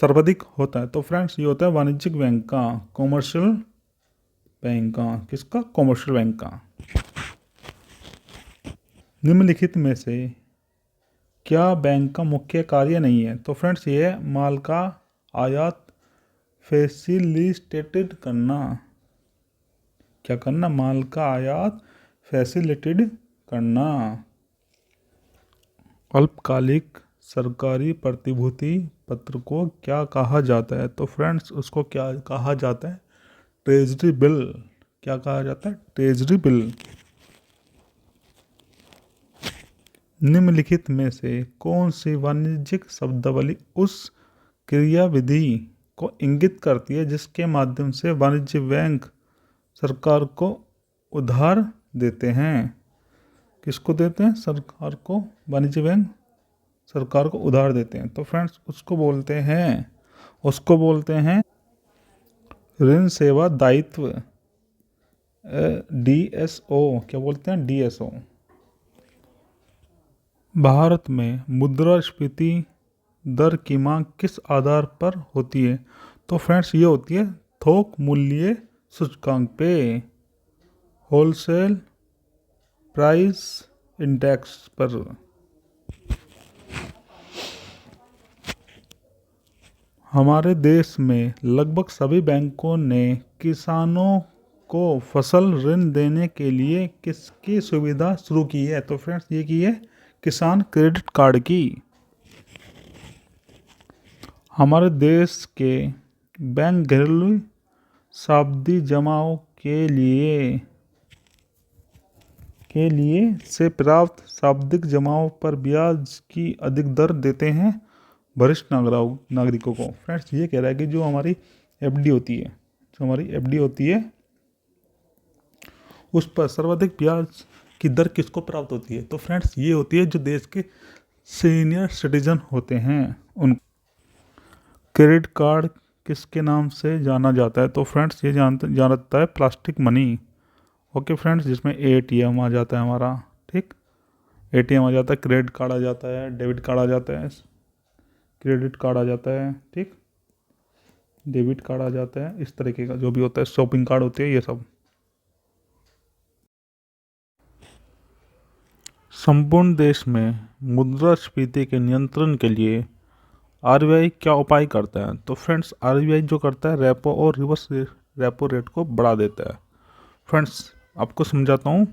सर्वाधिक होता है? तो फ्रेंड्स ये होता है वाणिज्यिक बैंक का, कॉमर्शियल बैंक का। किसका? कॉमर्शियल बैंक का। निम्नलिखित में से क्या बैंक का मुख्य कार्य नहीं है? तो फ्रेंड्स ये है माल का आयात फैसिलिटेटेड करना। क्या करना? माल का आयात फैसिलिटेटेड करना। अल्पकालिक सरकारी प्रतिभूति पत्र को क्या कहा जाता है? तो फ्रेंड्स उसको क्या कहा जाता है? Treasury bill. क्या कहा जाता है? Treasury bill. निम्नलिखित में से कौन सी वाणिज्यिक शब्दावली उस क्रियाविधि को इंगित करती है जिसके माध्यम से वाणिज्य बैंक सरकार को उधार देते हैं? किसको देते हैं? सरकार को वाणिज्य बैंक सरकार को उधार देते हैं, तो फ्रेंड्स उसको बोलते हैं ऋण सेवा दायित्व, डीएसओ। क्या बोलते हैं? डीएसओ। भारत में मुद्रास्फीति दर की मांग किस आधार पर होती है? तो फ्रेंड्स ये होती है थोक मूल्य सूचकांक पे, होलसेल प्राइस इंडेक्स पर। हमारे देश में लगभग सभी बैंकों ने किसानों को फसल ऋण देने के लिए किसकी सुविधा शुरू की है? तो फ्रेंड्स ये की है किसान क्रेडिट कार्ड की। हमारे देश के बैंक घरेलू सावधि जमाओं के लिए से प्राप्त सावधिक जमाओं पर ब्याज की अधिक दर देते हैं वरिष्ठ नागरिकों को। फ्रेंड्स ये कह रहा है कि जो हमारी एफडी होती है उस पर सर्वाधिक ब्याज की दर किसको प्राप्त होती है? तो फ्रेंड्स ये होती है जो देश के सीनियर सिटीजन होते हैं उन। क्रेडिट कार्ड किसके नाम से जाना जाता है? तो फ्रेंड्स ये जाना जाता है प्लास्टिक मनी। ओके फ्रेंड्स, जिसमें एटीएम आ जाता है हमारा, ठीक, एटीएम आ जाता है, क्रेडिट कार्ड आ जाता है, डेबिट कार्ड आ जाता है, क्रेडिट कार्ड आ जाता है, ठीक, डेबिट कार्ड आ जाता है, इस तरीके का जो भी होता है, शॉपिंग कार्ड होते हैं ये सब। संपूर्ण देश में मुद्रास्फीति के नियंत्रण के लिए आरबीआई क्या उपाय करता है? तो फ्रेंड्स आरबीआई जो करता है रेपो और रिवर्स रेपो रेट को बढ़ा देता है। फ्रेंड्स आपको समझाता हूँ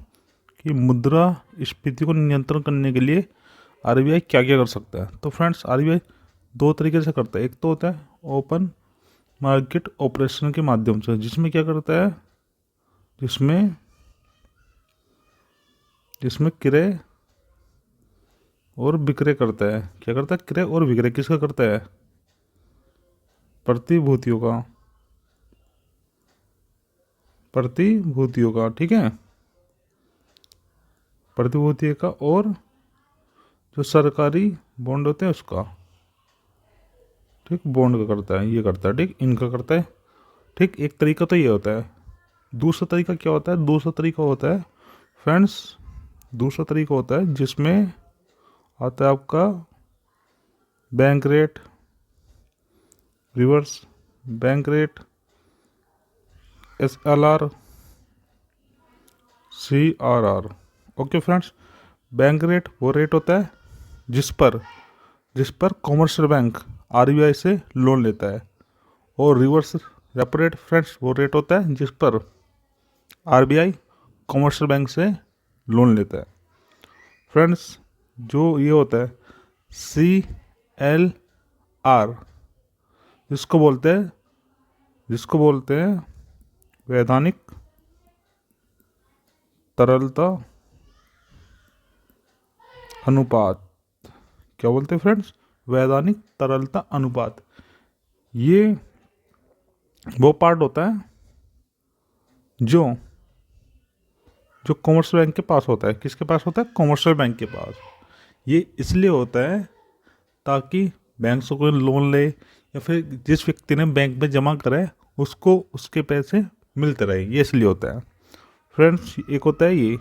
कि मुद्रास्फीति को नियंत्रण करने के लिए आरबीआई क्या क्या कर सकता है। तो फ्रेंड्स आरबीआई दो तरीके से करता है। एक तो होता है ओपन मार्केट ऑपरेशन के माध्यम से, जिसमें क्या करता है, जिसमें क्रय और विक्रय करता है। क्या करता है? क्रय और विक्रय किसका करता है? प्रतिभूतियों का, ठीक है, प्रतिभूतियों का, और जो सरकारी बॉन्ड होते हैं उसका, ठीक, बॉन्ड का करता है, ये करता है, ठीक, इनका करता है, ठीक। एक तरीका तो ये होता है। दूसरा तरीका क्या होता है? दूसरा तरीका होता है जिसमें आता है आपका bank rate, reverse bank rate, SLR, CRR। Okay friends, bank rate वो रेट होता है जिस पर कॉमर्शियल बैंक आरबीआई से लोन लेता है, और रिवर्स रेपो रेट फ्रेंड्स वो रेट होता है जिस पर आरबीआई कॉमर्शियल बैंक से लोन लेता है। फ्रेंड्स जो ये होता है CLR, जिसको बोलते हैं वैधानिक तरलता अनुपात। क्या बोलते हैं फ्रेंड्स? वैधानिक तरलता अनुपात। ये वो पार्ट होता है जो कॉमर्शियल बैंक के पास होता है। किसके पास होता है? कॉमर्शियल बैंक के पास। ये इसलिए होता है ताकि बैंक से कोई लोन ले या फिर जिस व्यक्ति ने बैंक में जमा करा है उसको उसके पैसे मिलते रहे, ये इसलिए होता है। फ्रेंड्स एक होता है ये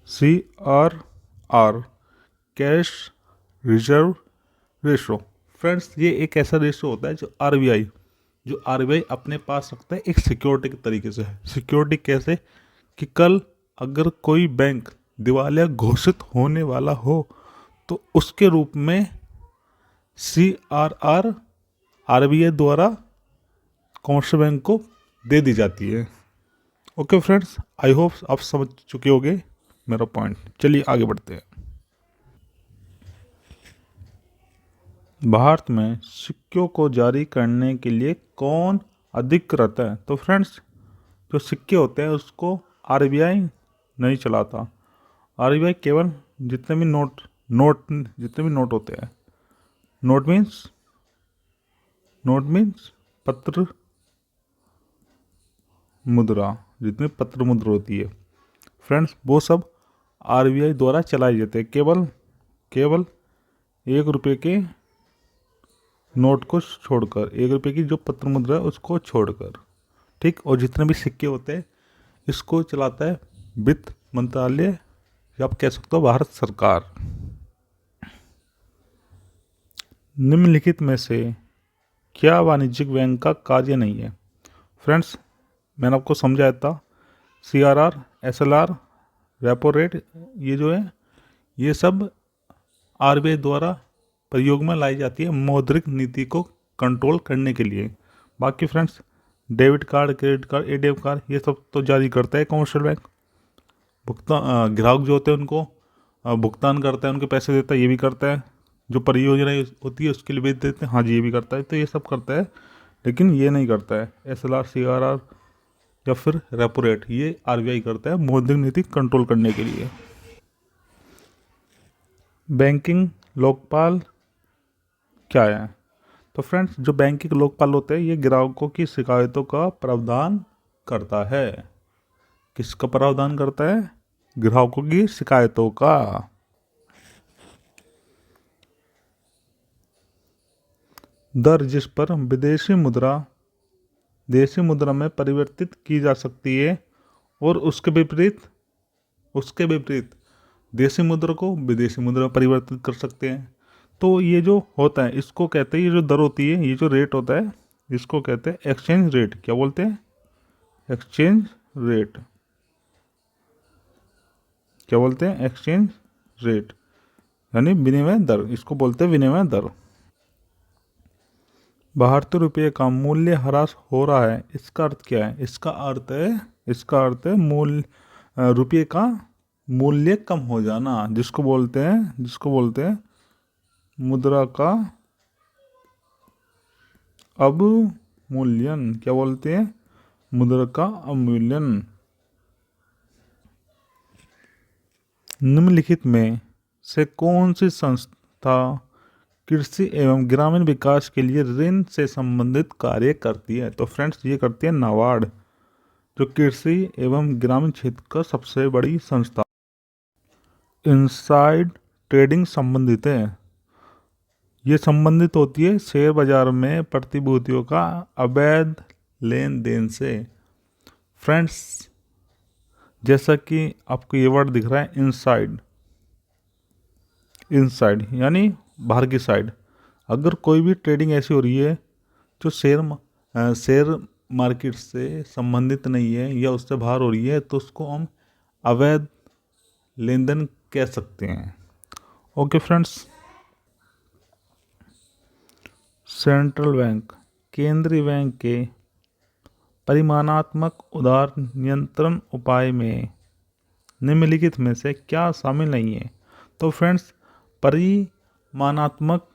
CRR, cash reserve ratio. Friends ये एक ऐसा रेशो होता है जो आरबीआई अपने पास रखता है एक सिक्योरिटी के तरीके से। सिक्योरिटी कैसे? कि कल अगर कोई बैंक दिवालिया घोषित होने वाला हो तो उसके रूप में CRR आरबीआई द्वारा कॉमर्शियल बैंक को दे दी जाती है। ओके फ्रेंड्स, आई होप आप समझ चुके होंगे मेरा पॉइंट। चलिए आगे बढ़ते हैं। भारत में सिक्कों को जारी करने के लिए कौन अधिकृत है? तो फ्रेंड्स जो सिक्के होते हैं उसको आरबीआई नहीं चलाता। आरबीआई केवल जितने भी नोट होते हैं, नोट मीन्स पत्र मुद्रा, जितनी पत्र मुद्रा होती है फ्रेंड्स वो सब आरबीआई द्वारा चलाई जाती है। केवल 1 रुपये के नोट को छोड़कर, 1 रुपये की जो पत्र मुद्रा है उसको छोड़कर, ठीक। और जितने भी सिक्के होते हैं इसको चलाता है वित्त मंत्रालय, या आप कह सकते हो भारत सरकार। निम्नलिखित में से क्या वाणिज्यिक बैंक का कार्य नहीं है? फ्रेंड्स, मैंने आपको समझाया था, CRR, SLR, रेपो रेट, ये जो है ये सब RBI द्वारा प्रयोग में लाई जाती है मौद्रिक नीति को कंट्रोल करने के लिए। बाकी friends, debit card, credit card, ATM card, ये सब तो जारी करता है कमर्शियल बैंक। भुगतान, ग्राहक जो होते हैं उनको भुगतान करता है, उनके पैसे देता है, ये भी करता है। जो परियोजनाएं होती है उसके लिए भेज देते हैं, हाँ जी ये भी करता है। तो ये सब करता है, लेकिन ये नहीं करता है SLR, CRR या फिर रेपो रेट, ये RBI करता है मौद्रिक नीति कंट्रोल करने के लिए। बैंकिंग लोकपाल क्या है? तो फ्रेंड्स, जो बैंकिंग लोकपाल होते हैं ये ग्राहकों की शिकायतों का प्रावधान करता है। किसका प्रावधान करता है? ग्राहकों की शिकायतों का। दर जिस पर विदेशी मुद्रा देशी मुद्रा में परिवर्तित की जा सकती है और उसके विपरीत देशी मुद्रा को विदेशी मुद्रा में परिवर्तित कर सकते हैं। तो ये जो होता है इसको कहते हैं, ये जो दर होती है, ये जो रेट होता है इसको कहते हैं एक्सचेंज रेट। क्या बोलते हैं? Exchange rate. क्या बोलते हैं? एक्सचेंज रेट, यानी विनिमय दर, इसको बोलते हैं विनिमय दर। भारतीय रुपये का मूल्य ह्रास हो रहा है, इसका अर्थ क्या है? इसका अर्थ है रुपये का मूल्य कम हो जाना, जिसको बोलते हैं मुद्रा का अवमूल्यन। क्या बोलते हैं? मुद्रा का अवमूल्यन। निम्नलिखित में से कौन सी संस्था कृषि एवं ग्रामीण विकास के लिए ऋण से संबंधित कार्य करती है? तो फ्रेंड्स, ये करती है नाबार्ड, जो कृषि एवं ग्रामीण क्षेत्र का सबसे बड़ी संस्था। इनसाइड ट्रेडिंग संबंधित है, ये संबंधित होती है शेयर बाजार में प्रतिभूतियों का अवैध लेन देन से। फ्रेंड्स, जैसा कि आपको ये वर्ड दिख रहा है इनसाइड यानी बाहर की साइड। अगर कोई भी ट्रेडिंग ऐसी हो रही है जो शेयर मार्केट से संबंधित नहीं है या उससे बाहर हो रही है, तो उसको हम अवैध लेन देन कह सकते हैं। ओके फ्रेंड्स, सेंट्रल बैंक केंद्रीय बैंक के परिमाणात्मक उदार नियंत्रण उपाय में निम्नलिखित में से क्या शामिल नहीं है? तो फ्रेंड्स, परिमाणात्मक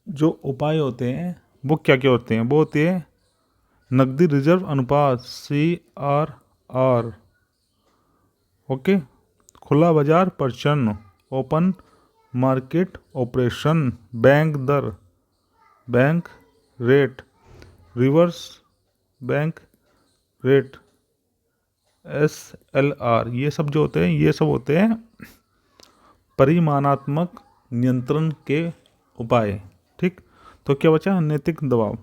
जो उपाय होते हैं वो क्या क्या होते हैं? वो होते हैं नकदी रिजर्व अनुपात CRR, ओके, खुला बाजार प्रचलन, ओपन मार्केट ऑपरेशन, बैंक दर, bank rate, reverse bank rate, SLR, ये सब जो होते हैं ये सब होते हैं परिमाणात्मक नियंत्रण के उपाय, ठीक। तो क्या बचा? नैतिक दबाव।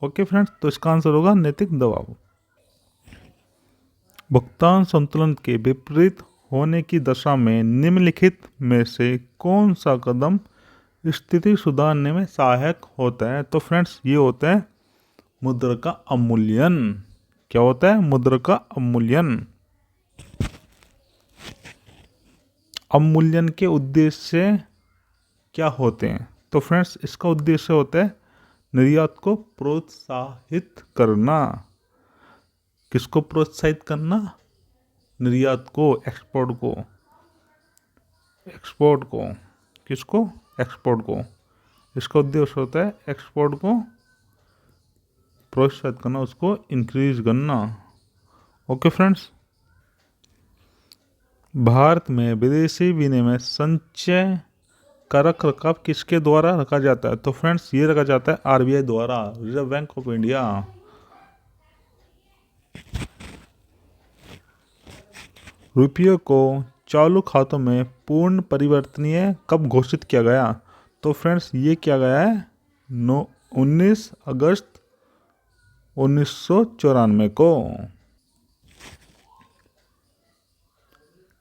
ओके फ्रेंड्स, तो इसका आंसर होगा नैतिक दबाव। भुगतान संतुलन के विपरीत होने की दशा में निम्नलिखित में से कौन सा कदम स्थिति सुधारने में सहायक होता है? तो फ्रेंड्स, ये होता है मुद्रा का अवमूल्यन। क्या होता है? मुद्रा का अवमूल्यन। अवमूल्यन के उद्देश्य क्या होते हैं? तो फ्रेंड्स, इसका उद्देश्य होता है निर्यात को प्रोत्साहित करना। किसको प्रोत्साहित करना? निर्यात को, एक्सपोर्ट को। किसको? एक्सपोर्ट को। इसका उद्देश्य होता है एक्सपोर्ट को प्रोत्साहित करना, उसको इंक्रीज करना। ओके फ्रेंड्स, भारत में विदेशी विनिमय संचय का रख रखाव किसके द्वारा रखा जाता है? तो फ्रेंड्स, ये रखा जाता है RBI द्वारा, रिजर्व बैंक ऑफ इंडिया। रुपये को चालू खातों में पूर्ण परिवर्तनीय कब घोषित किया गया? तो फ्रेंड्स ये क्या गया है 19 अगस्त 1994 को।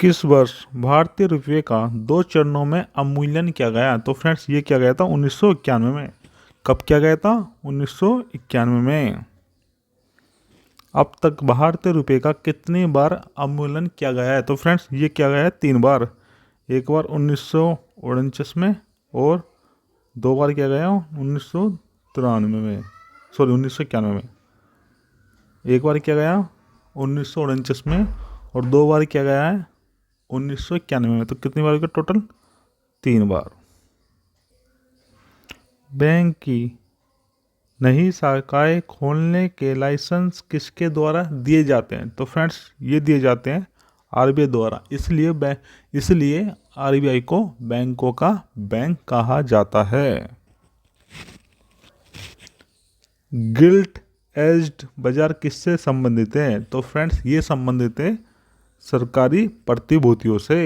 किस वर्ष भारतीय रुपये का 2 चरणों में अवमूल्यन किया गया? तो फ्रेंड्स ये क्या गया था 1991 में। कब क्या गया था 1991 में। अब तक भारतीय रुपये का कितनी बार अवमूल्यन किया गया है? तो फ्रेंड्स ये क्या गया है 3 बार। एक बार 1949 में और 2 बार किया गया 1993 में, सॉरी 1991 में। एक बार किया गया 1949 में और 2 बार किया गया है 1991 में। तो कितनी बार हो गया टोटल? 3 बार। बैंक की नई शाखाएं खोलने के लाइसेंस किसके द्वारा दिए जाते हैं? तो फ्रेंड्स ये दिए जाते हैं आरबीआई द्वारा। इसलिए आरबीआई को बैंकों का बैंक कहा जाता है। गिल्ट एज्ड बाजार किससे संबंधित है? तो फ्रेंड्स ये संबंधित है सरकारी प्रतिभूतियों से।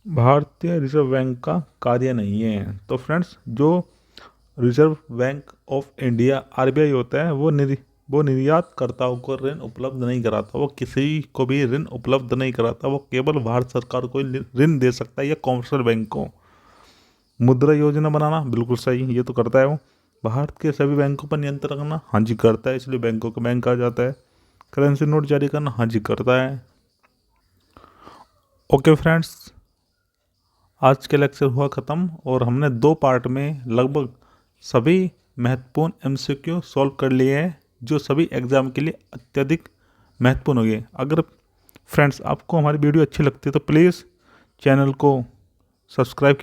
भारतीय रिजर्व बैंक का कार्य नहीं है। तो फ्रेंड्स जो reserve bank of India RBI होता है वो निर्यातकर्ताओं को ऋण उपलब्ध नहीं कराता। वो किसी को भी ऋण उपलब्ध नहीं कराता। वो केवल भारत सरकार को ऋण दे सकता है या कॉमर्शियल बैंक को। मुद्रा योजना बनाना बिल्कुल सही, ये तो करता है वो। भारत के सभी बैंकों पर नियंत्रण रखना, हाँ जी करता है, इसलिए बैंकों का बैंक कहा जाता है। करेंसी नोट जारी करना, हाँ जी करता है। ओके फ्रेंड्स, आज के लेक्चर हुआ ख़त्म और हमने 2 पार्ट में लगभग सभी महत्वपूर्ण एमसीक्यू सॉल्व कर लिए हैं जो सभी एग्ज़ाम के लिए अत्यधिक महत्वपूर्ण हो गए। अगर फ्रेंड्स आपको हमारी वीडियो अच्छी लगती है तो प्लीज़ चैनल को सब्सक्राइब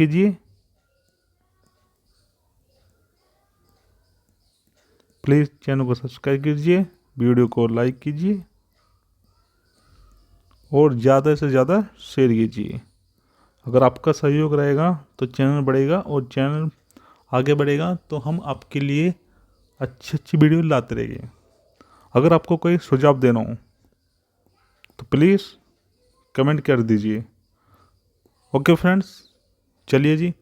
कीजिए, वीडियो को लाइक कीजिए और ज़्यादा से ज़्यादा शेयर कीजिए। अगर आपका सहयोग रहेगा तो चैनल बढ़ेगा और चैनल आगे बढ़ेगा तो हम आपके लिए अच्छी वीडियो लाते रहेंगे। अगर आपको कोई सुझाव देना हो तो प्लीज़ कमेंट कर दीजिए। ओके फ्रेंड्स, चलिए जी।